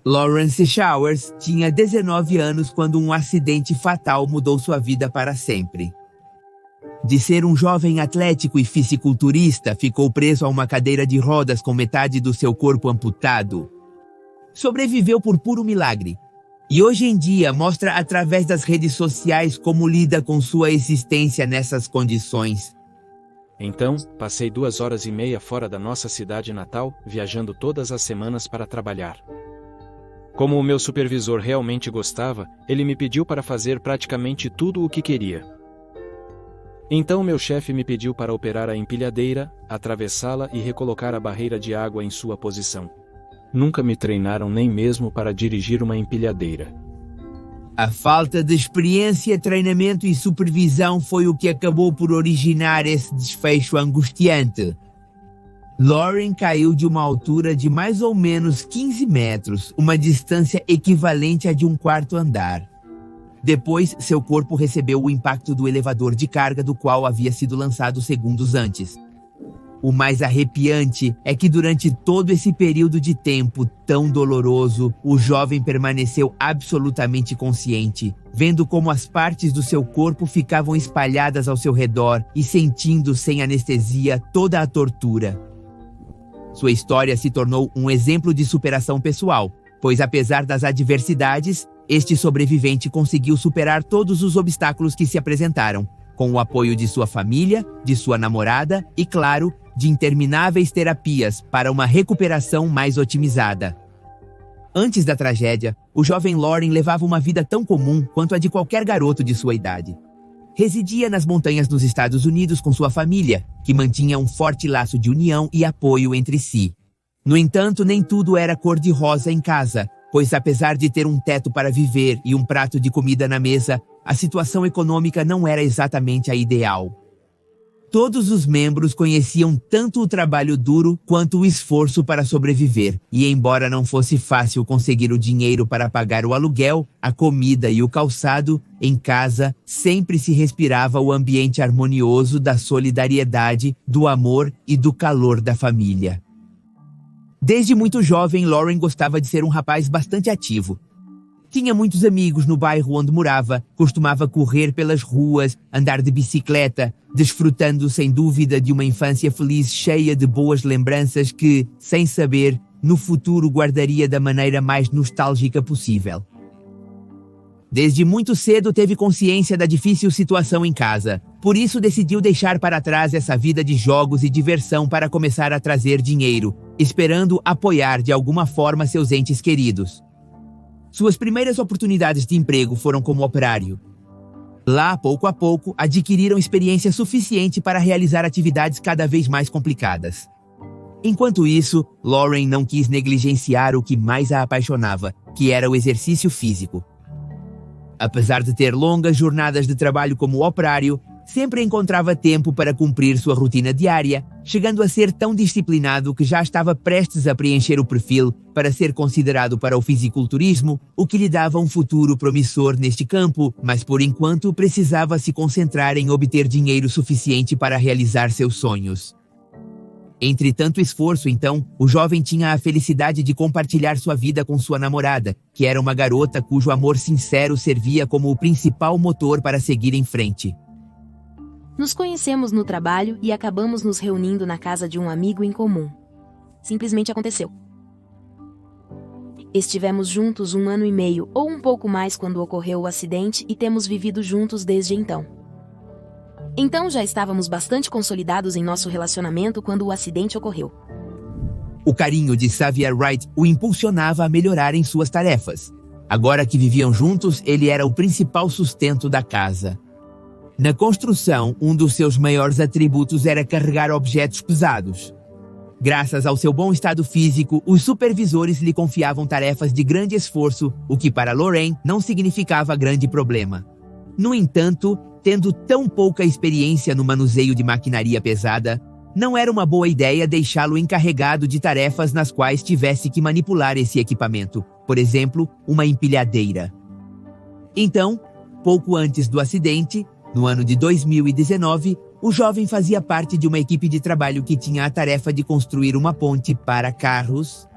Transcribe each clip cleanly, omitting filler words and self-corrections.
Lawrence Showers tinha 19 anos quando um acidente fatal mudou sua vida para sempre. De ser um jovem atlético e fisiculturista, ficou preso a uma cadeira de rodas com metade do seu corpo amputado. Sobreviveu por puro milagre. E hoje em dia mostra através das redes sociais como lida com sua existência nessas condições. Então, passei 2 horas e meia fora da nossa cidade natal, viajando todas as semanas para trabalhar. Como o meu supervisor realmente gostava, ele me pediu para fazer praticamente tudo o que queria. Então meu chefe me pediu para operar a empilhadeira, atravessá-la e recolocar a barreira de água em sua posição. Nunca me treinaram nem mesmo para dirigir uma empilhadeira. A falta de experiência, treinamento e supervisão foi o que acabou por originar esse desfecho angustiante. Lauren caiu de uma altura de mais ou menos 15 metros, uma distância equivalente à de um quarto andar. Depois, seu corpo recebeu o impacto do elevador de carga do qual havia sido lançado segundos antes. O mais arrepiante é que durante todo esse período de tempo tão doloroso, o jovem permaneceu absolutamente consciente, vendo como as partes do seu corpo ficavam espalhadas ao seu redor e sentindo sem anestesia toda a tortura. Sua história se tornou um exemplo de superação pessoal, pois apesar das adversidades, este sobrevivente conseguiu superar todos os obstáculos que se apresentaram, com o apoio de sua família, de sua namorada e, claro, de intermináveis terapias para uma recuperação mais otimizada. Antes da tragédia, o jovem Lauren levava uma vida tão comum quanto a de qualquer garoto de sua idade. Residia nas montanhas dos Estados Unidos com sua família, que mantinha um forte laço de união e apoio entre si. No entanto, nem tudo era cor-de-rosa em casa, pois apesar de ter um teto para viver e um prato de comida na mesa, a situação econômica não era exatamente a ideal. Todos os membros conheciam tanto o trabalho duro quanto o esforço para sobreviver, e embora não fosse fácil conseguir o dinheiro para pagar o aluguel, a comida e o calçado, em casa sempre se respirava o ambiente harmonioso da solidariedade, do amor e do calor da família. Desde muito jovem, Lauren gostava de ser um rapaz bastante ativo. Tinha muitos amigos no bairro onde morava, costumava correr pelas ruas, andar de bicicleta, desfrutando sem dúvida de uma infância feliz cheia de boas lembranças que, sem saber, no futuro guardaria da maneira mais nostálgica possível. Desde muito cedo teve consciência da difícil situação em casa, por isso decidiu deixar para trás essa vida de jogos e diversão para começar a trazer dinheiro, esperando apoiar de alguma forma seus entes queridos. Suas primeiras oportunidades de emprego foram como operário. Lá, pouco a pouco, adquiriram experiência suficiente para realizar atividades cada vez mais complicadas. Enquanto isso, Lauren não quis negligenciar o que mais a apaixonava, que era o exercício físico. Apesar de ter longas jornadas de trabalho como operário, sempre encontrava tempo para cumprir sua rotina diária, chegando a ser tão disciplinado que já estava prestes a preencher o perfil para ser considerado para o fisiculturismo, o que lhe dava um futuro promissor neste campo, mas por enquanto precisava se concentrar em obter dinheiro suficiente para realizar seus sonhos. Entre tanto esforço, então, o jovem tinha a felicidade de compartilhar sua vida com sua namorada, que era uma garota cujo amor sincero servia como o principal motor para seguir em frente. Nos conhecemos no trabalho e acabamos nos reunindo na casa de um amigo em comum. Simplesmente aconteceu. Estivemos juntos 1 ano e meio ou um pouco mais quando ocorreu o acidente e temos vivido juntos desde então. Então já estávamos bastante consolidados em nosso relacionamento quando o acidente ocorreu. O carinho de Xavier Wright o impulsionava a melhorar em suas tarefas. Agora que viviam juntos, ele era o principal sustento da casa. Na construção, um dos seus maiores atributos era carregar objetos pesados. Graças ao seu bom estado físico, os supervisores lhe confiavam tarefas de grande esforço, o que para Lauren não significava grande problema. No entanto, tendo tão pouca experiência no manuseio de maquinaria pesada, não era uma boa ideia deixá-lo encarregado de tarefas nas quais tivesse que manipular esse equipamento, por exemplo, uma empilhadeira. Então, pouco antes do acidente, no ano de 2019, o jovem fazia parte de uma equipe de trabalho que tinha a tarefa de construir uma ponte para carros.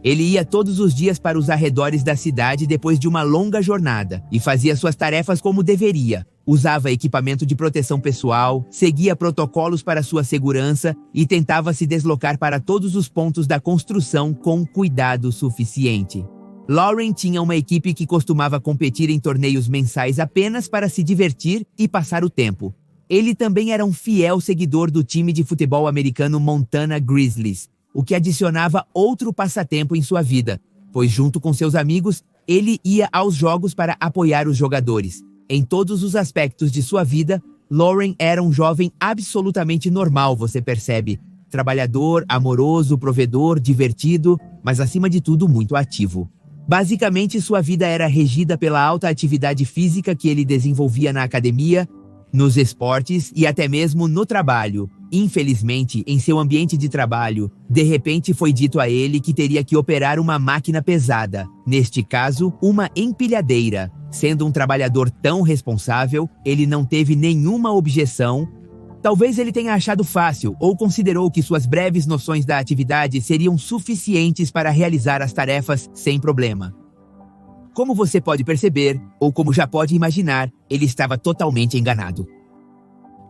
Ele ia todos os dias para os arredores da cidade depois de uma longa jornada e fazia suas tarefas como deveria. Usava equipamento de proteção pessoal, seguia protocolos para sua segurança e tentava se deslocar para todos os pontos da construção com cuidado suficiente. Lauren tinha uma equipe que costumava competir em torneios mensais apenas para se divertir e passar o tempo. Ele também era um fiel seguidor do time de futebol americano Montana Grizzlies, o que adicionava outro passatempo em sua vida, pois junto com seus amigos, ele ia aos jogos para apoiar os jogadores. Em todos os aspectos de sua vida, Lauren era um jovem absolutamente normal, você percebe. Trabalhador, amoroso, provedor, divertido, mas acima de tudo muito ativo. Basicamente, sua vida era regida pela alta atividade física que ele desenvolvia na academia, nos esportes e até mesmo no trabalho. Infelizmente, em seu ambiente de trabalho, de repente foi dito a ele que teria que operar uma máquina pesada, neste caso, uma empilhadeira. Sendo um trabalhador tão responsável, ele não teve nenhuma objeção. Talvez ele tenha achado fácil ou considerou que suas breves noções da atividade seriam suficientes para realizar as tarefas sem problema. Como você pode perceber, ou como já pode imaginar, ele estava totalmente enganado.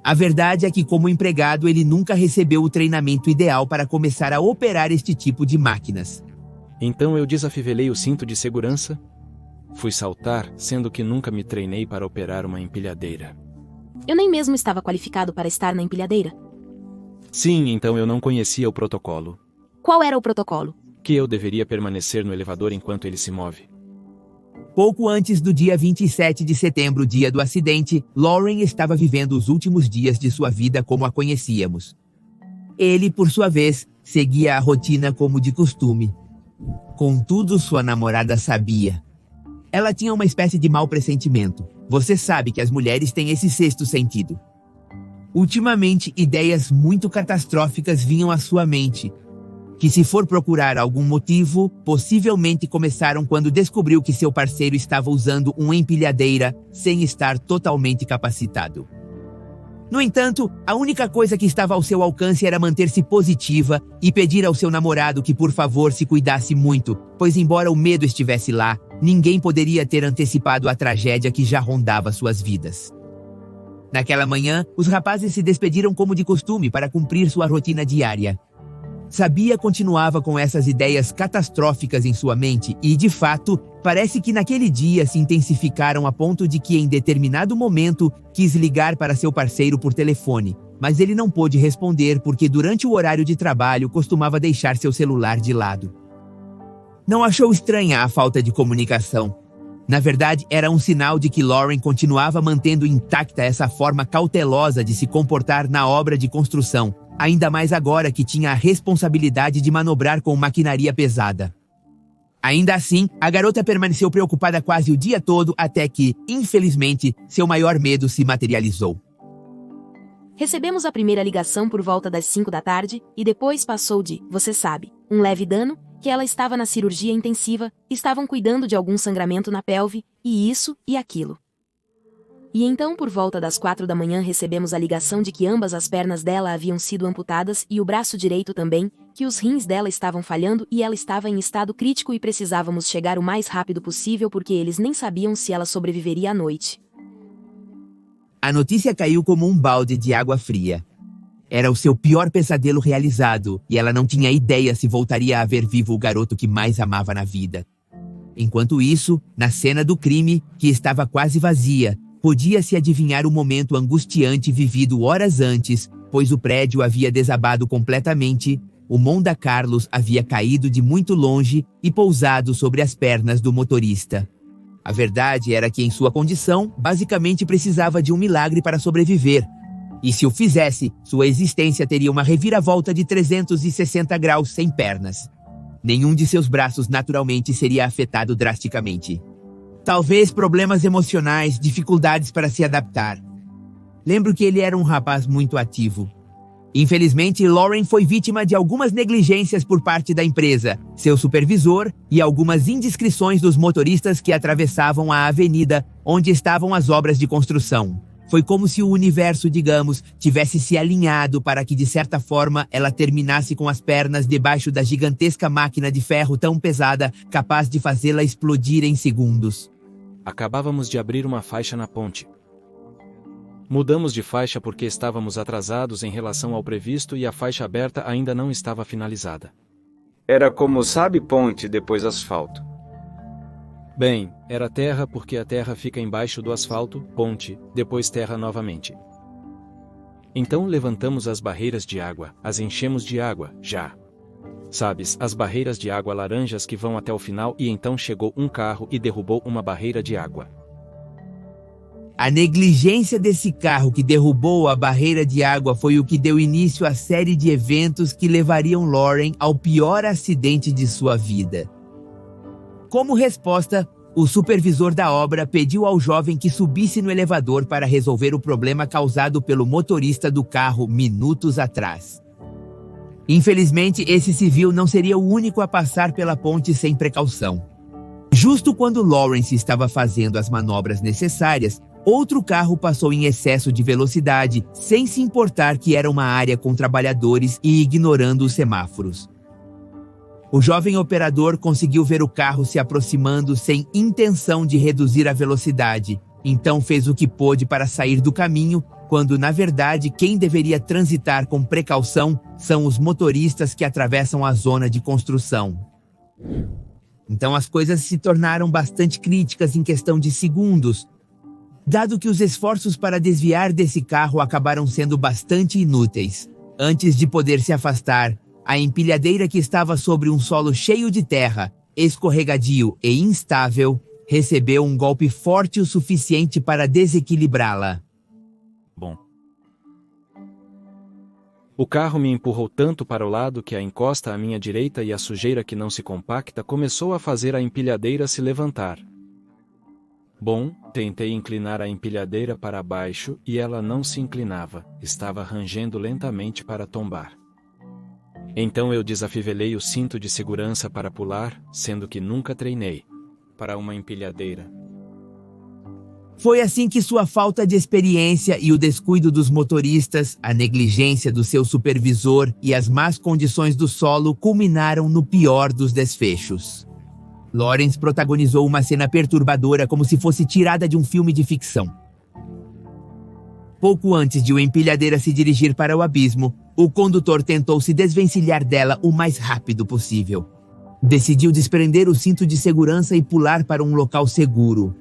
A verdade é que, como empregado, ele nunca recebeu o treinamento ideal para começar a operar este tipo de máquinas. Então eu desafivelei o cinto de segurança. Fui saltar, sendo que nunca me treinei para operar uma empilhadeira. Eu nem mesmo estava qualificado para estar na empilhadeira. Sim, então eu não conhecia o protocolo. Qual era o protocolo? Que eu deveria permanecer no elevador enquanto ele se move. Pouco antes do dia 27 de setembro, dia do acidente, Lauren estava vivendo os últimos dias de sua vida como a conhecíamos. Ele, por sua vez, seguia a rotina como de costume. Contudo, sua namorada sabia. Ela tinha uma espécie de mau pressentimento. Você sabe que as mulheres têm esse sexto sentido. Ultimamente, ideias muito catastróficas vinham à sua mente, que se for procurar algum motivo, possivelmente começaram quando descobriu que seu parceiro estava usando uma empilhadeira sem estar totalmente capacitado. No entanto, a única coisa que estava ao seu alcance era manter-se positiva e pedir ao seu namorado que por favor se cuidasse muito, pois embora o medo estivesse lá, ninguém poderia ter antecipado a tragédia que já rondava suas vidas. Naquela manhã, os rapazes se despediram como de costume para cumprir sua rotina diária. Sabia continuava com essas ideias catastróficas em sua mente e, de fato, parece que naquele dia se intensificaram a ponto de que, em determinado momento, quis ligar para seu parceiro por telefone, mas ele não pôde responder porque, durante o horário de trabalho, costumava deixar seu celular de lado. Não achou estranha a falta de comunicação. Na verdade, era um sinal de que Lauren continuava mantendo intacta essa forma cautelosa de se comportar na obra de construção, ainda mais agora que tinha a responsabilidade de manobrar com maquinaria pesada. Ainda assim, a garota permaneceu preocupada quase o dia todo até que, infelizmente, seu maior medo se materializou. Recebemos a primeira ligação por volta das 5 da tarde e depois passou de, você sabe, um leve dano, que ela estava na cirurgia intensiva, estavam cuidando de algum sangramento na pelve, e isso e aquilo. E então, por volta das 4 da manhã, recebemos a ligação de que ambas as pernas dela haviam sido amputadas e o braço direito também, que os rins dela estavam falhando e ela estava em estado crítico e precisávamos chegar o mais rápido possível porque eles nem sabiam se ela sobreviveria à noite. A notícia caiu como um balde de água fria. Era o seu pior pesadelo realizado e ela não tinha ideia se voltaria a ver vivo o garoto que mais amava na vida. Enquanto isso, na cena do crime, que estava quase vazia, podia-se adivinhar o momento angustiante vivido horas antes, pois o prédio havia desabado completamente, o Monte Carlos havia caído de muito longe e pousado sobre as pernas do motorista. A verdade era que, em sua condição, basicamente precisava de um milagre para sobreviver. E se o fizesse, sua existência teria uma reviravolta de 360 graus sem pernas. Nenhum de seus braços naturalmente seria afetado drasticamente. Talvez problemas emocionais, dificuldades para se adaptar. Lembro que ele era um rapaz muito ativo. Infelizmente, Lauren foi vítima de algumas negligências por parte da empresa, seu supervisor e algumas indiscrições dos motoristas que atravessavam a avenida onde estavam as obras de construção. Foi como se o universo, digamos, tivesse se alinhado para que, de certa forma, ela terminasse com as pernas debaixo da gigantesca máquina de ferro tão pesada, capaz de fazê-la explodir em segundos. Acabávamos de abrir uma faixa na ponte. Mudamos de faixa porque estávamos atrasados em relação ao previsto e a faixa aberta ainda não estava finalizada. Era como sabe ponte depois asfalto. Bem, era terra porque a terra fica embaixo do asfalto, ponte, depois terra novamente. Então levantamos as barreiras de água, as enchemos de água, já. Sabes, as barreiras de água laranjas que vão até o final e então chegou um carro e derrubou uma barreira de água. A negligência desse carro que derrubou a barreira de água foi o que deu início à série de eventos que levariam Lauren ao pior acidente de sua vida. Como resposta, o supervisor da obra pediu ao jovem que subisse no elevador para resolver o problema causado pelo motorista do carro minutos atrás. Infelizmente, esse civil não seria o único a passar pela ponte sem precaução. Justo quando Lawrence estava fazendo as manobras necessárias, outro carro passou em excesso de velocidade, sem se importar que era uma área com trabalhadores e ignorando os semáforos. O jovem operador conseguiu ver o carro se aproximando sem intenção de reduzir a velocidade, então fez o que pôde para sair do caminho, quando na verdade quem deveria transitar com precaução são os motoristas que atravessam a zona de construção. Então as coisas se tornaram bastante críticas em questão de segundos, dado que os esforços para desviar desse carro acabaram sendo bastante inúteis. Antes de poder se afastar, a empilhadeira que estava sobre um solo cheio de terra, escorregadio e instável, recebeu um golpe forte o suficiente para desequilibrá-la. Bom. O carro me empurrou tanto para o lado que a encosta à minha direita e a sujeira que não se compacta começou a fazer a empilhadeira se levantar. Bom, tentei inclinar a empilhadeira para baixo e ela não se inclinava, estava rangendo lentamente para tombar. Então eu desafivelei o cinto de segurança para pular, sendo que nunca treinei para uma empilhadeira. Foi assim que sua falta de experiência e o descuido dos motoristas, a negligência do seu supervisor e as más condições do solo culminaram no pior dos desfechos. Lawrence protagonizou uma cena perturbadora como se fosse tirada de um filme de ficção. Pouco antes de uma empilhadeira se dirigir para o abismo, o condutor tentou se desvencilhar dela o mais rápido possível. Decidiu desprender o cinto de segurança e pular para um local seguro.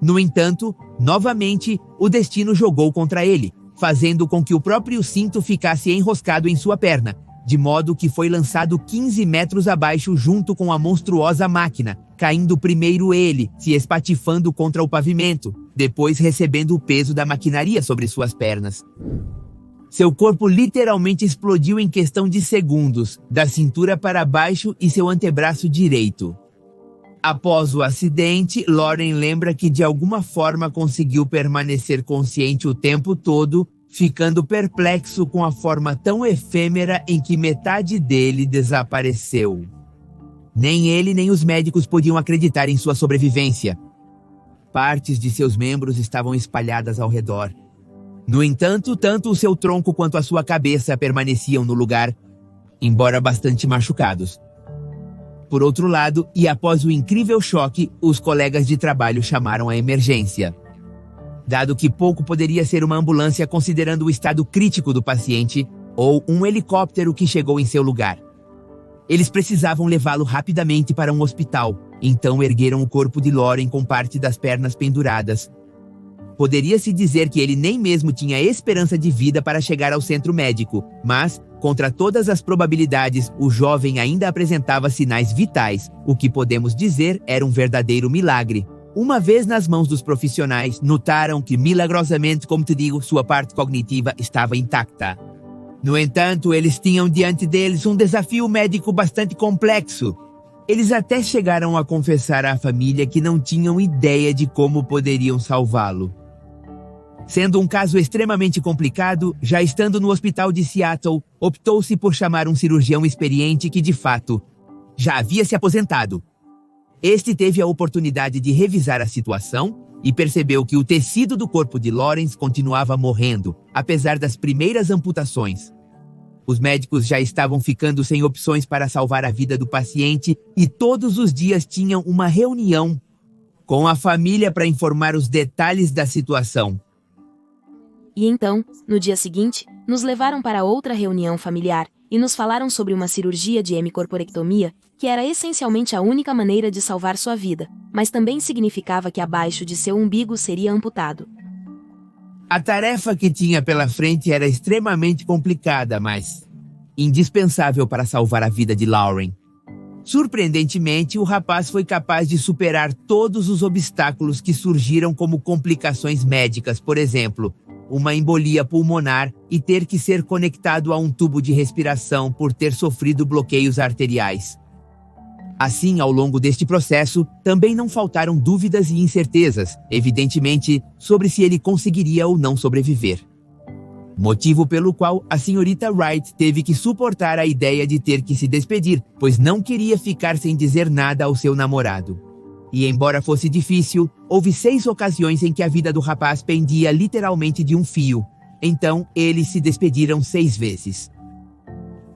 No entanto, novamente, o destino jogou contra ele, fazendo com que o próprio cinto ficasse enroscado em sua perna, de modo que foi lançado 15 metros abaixo junto com a monstruosa máquina, caindo primeiro ele, se espatifando contra o pavimento, depois recebendo o peso da maquinaria sobre suas pernas. Seu corpo literalmente explodiu em questão de segundos, da cintura para baixo e seu antebraço direito. Após o acidente, Lauren lembra que de alguma forma conseguiu permanecer consciente o tempo todo, ficando perplexo com a forma tão efêmera em que metade dele desapareceu. Nem ele nem os médicos podiam acreditar em sua sobrevivência. Partes de seus membros estavam espalhadas ao redor. No entanto, tanto o seu tronco quanto a sua cabeça permaneciam no lugar, embora bastante machucados. Por outro lado, e após o incrível choque, os colegas de trabalho chamaram a emergência. Dado que pouco poderia ser uma ambulância considerando o estado crítico do paciente, ou um helicóptero que chegou em seu lugar. Eles precisavam levá-lo rapidamente para um hospital, então ergueram o corpo de Lauren com parte das pernas penduradas. Poderia-se dizer que ele nem mesmo tinha esperança de vida para chegar ao centro médico, mas, contra todas as probabilidades, o jovem ainda apresentava sinais vitais, o que podemos dizer era um verdadeiro milagre. Uma vez nas mãos dos profissionais, notaram que, milagrosamente, como te digo, sua parte cognitiva estava intacta. No entanto, eles tinham diante deles um desafio médico bastante complexo. Eles até chegaram a confessar à família que não tinham ideia de como poderiam salvá-lo. Sendo um caso extremamente complicado, já estando no hospital de Seattle, optou-se por chamar um cirurgião experiente que, de fato, já havia se aposentado. Este teve a oportunidade de revisar a situação, e percebeu que o tecido do corpo de Lawrence continuava morrendo, apesar das primeiras amputações. Os médicos já estavam ficando sem opções para salvar a vida do paciente e todos os dias tinham uma reunião com a família para informar os detalhes da situação. E então, no dia seguinte, nos levaram para outra reunião familiar e nos falaram sobre uma cirurgia de hemicorporectomia, que era essencialmente a única maneira de salvar sua vida, mas também significava que abaixo de seu umbigo seria amputado. A tarefa que tinha pela frente era extremamente complicada, mas indispensável para salvar a vida de Lauren. Surpreendentemente, o rapaz foi capaz de superar todos os obstáculos que surgiram como complicações médicas, por exemplo, uma embolia pulmonar e ter que ser conectado a um tubo de respiração por ter sofrido bloqueios arteriais. Assim, ao longo deste processo, também não faltaram dúvidas e incertezas, evidentemente, sobre se ele conseguiria ou não sobreviver. Motivo pelo qual a senhorita Wright teve que suportar a ideia de ter que se despedir, pois não queria ficar sem dizer nada ao seu namorado. E embora fosse difícil, houve 6 ocasiões em que a vida do rapaz pendia literalmente de um fio. Então, eles se despediram 6 vezes.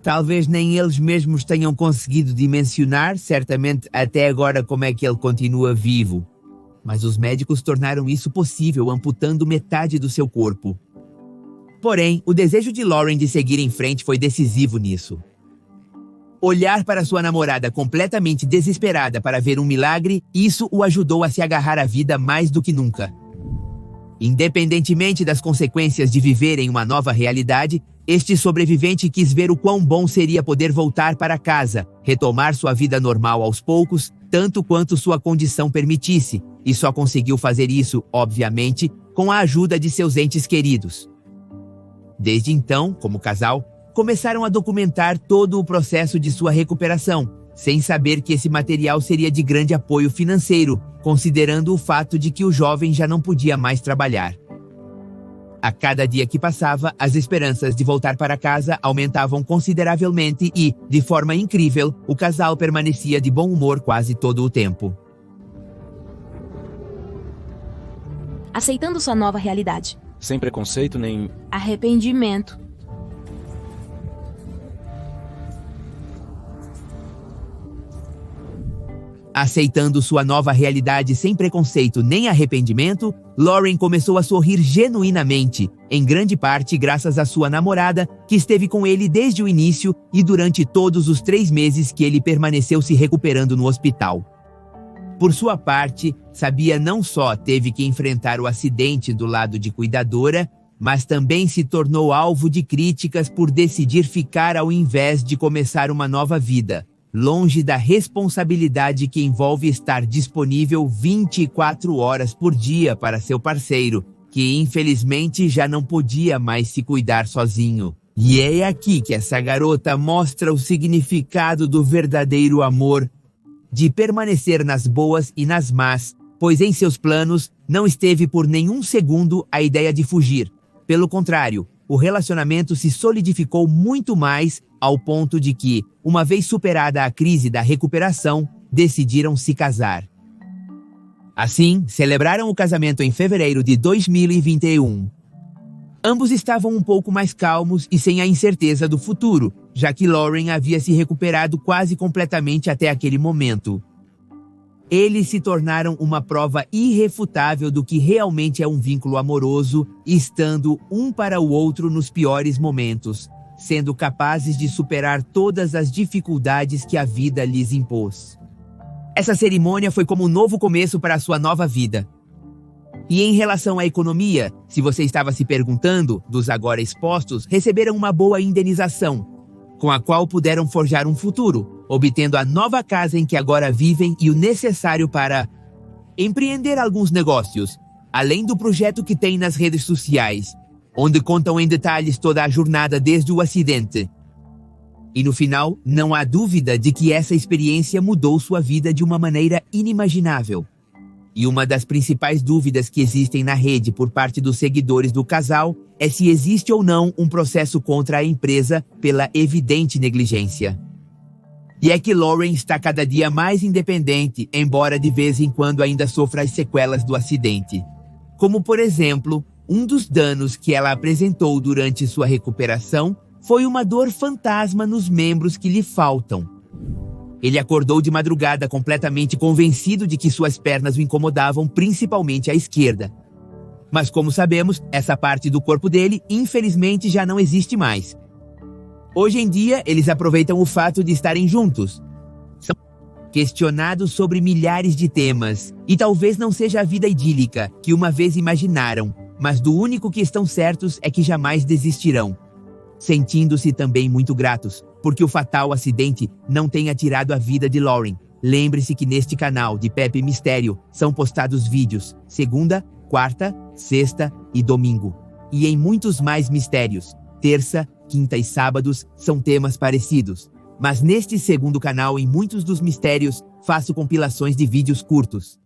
Talvez nem eles mesmos tenham conseguido dimensionar, certamente até agora, como é que ele continua vivo. Mas os médicos tornaram isso possível amputando metade do seu corpo. Porém, o desejo de Lauren de seguir em frente foi decisivo nisso. Olhar para sua namorada completamente desesperada para ver um milagre, isso o ajudou a se agarrar à vida mais do que nunca. Independentemente das consequências de viver em uma nova realidade, este sobrevivente quis ver o quão bom seria poder voltar para casa, retomar sua vida normal aos poucos, tanto quanto sua condição permitisse, e só conseguiu fazer isso, obviamente, com a ajuda de seus entes queridos. Desde então, como casal, começaram a documentar todo o processo de sua recuperação, sem saber que esse material seria de grande apoio financeiro, considerando o fato de que o jovem já não podia mais trabalhar. A cada dia que passava, as esperanças de voltar para casa aumentavam consideravelmente e, de forma incrível, o casal permanecia de bom humor quase todo o tempo. Aceitando sua nova realidade. Sem preconceito nem Arrependimento. Aceitando sua nova realidade sem preconceito nem arrependimento, Lauren começou a sorrir genuinamente, em grande parte graças à sua namorada, que esteve com ele desde o início e durante todos os 3 meses que ele permaneceu se recuperando no hospital. Por sua parte, Sabia não só teve que enfrentar o acidente do lado de cuidadora, mas também se tornou alvo de críticas por decidir ficar ao invés de começar uma nova vida, longe da responsabilidade que envolve estar disponível 24 horas por dia para seu parceiro, que infelizmente já não podia mais se cuidar sozinho. E é aqui que essa garota mostra o significado do verdadeiro amor, de permanecer nas boas e nas más, pois em seus planos não esteve por nenhum segundo a ideia de fugir. Pelo contrário, o relacionamento se solidificou muito mais ao ponto de que, uma vez superada a crise da recuperação, decidiram se casar. Assim, celebraram o casamento em fevereiro de 2021. Ambos estavam um pouco mais calmos e sem a incerteza do futuro, já que Lauren havia se recuperado quase completamente até aquele momento. Eles se tornaram uma prova irrefutável do que realmente é um vínculo amoroso, estando um para o outro nos piores momentos, sendo capazes de superar todas as dificuldades que a vida lhes impôs. Essa cerimônia foi como um novo começo para a sua nova vida. E em relação à economia, se você estava se perguntando, dos agora expostos receberam uma boa indenização, com a qual puderam forjar um futuro, obtendo a nova casa em que agora vivem e o necessário para empreender alguns negócios, além do projeto que tem nas redes sociais, onde contam em detalhes toda a jornada desde o acidente. E no final, não há dúvida de que essa experiência mudou sua vida de uma maneira inimaginável. E uma das principais dúvidas que existem na rede por parte dos seguidores do casal é se existe ou não um processo contra a empresa pela evidente negligência. E é que Lauren está cada dia mais independente, embora de vez em quando ainda sofra as sequelas do acidente. Como, por exemplo, um dos danos que ela apresentou durante sua recuperação foi uma dor fantasma nos membros que lhe faltam. Ele acordou de madrugada completamente convencido de que suas pernas o incomodavam, principalmente a esquerda. Mas como sabemos, essa parte do corpo dele, infelizmente, já não existe mais. Hoje em dia, eles aproveitam o fato de estarem juntos. São questionados sobre milhares de temas, e talvez não seja a vida idílica que uma vez imaginaram, mas do único que estão certos é que jamais desistirão. Sentindo-se também muito gratos, porque o fatal acidente não tenha tirado a vida de Lauren. Lembre-se que neste canal de Pepe Mistério são postados vídeos segunda, quarta, sexta e domingo. E em muitos mais mistérios, terça, quinta e sábados são temas parecidos. Mas neste segundo canal, em muitos dos mistérios, faço compilações de vídeos curtos.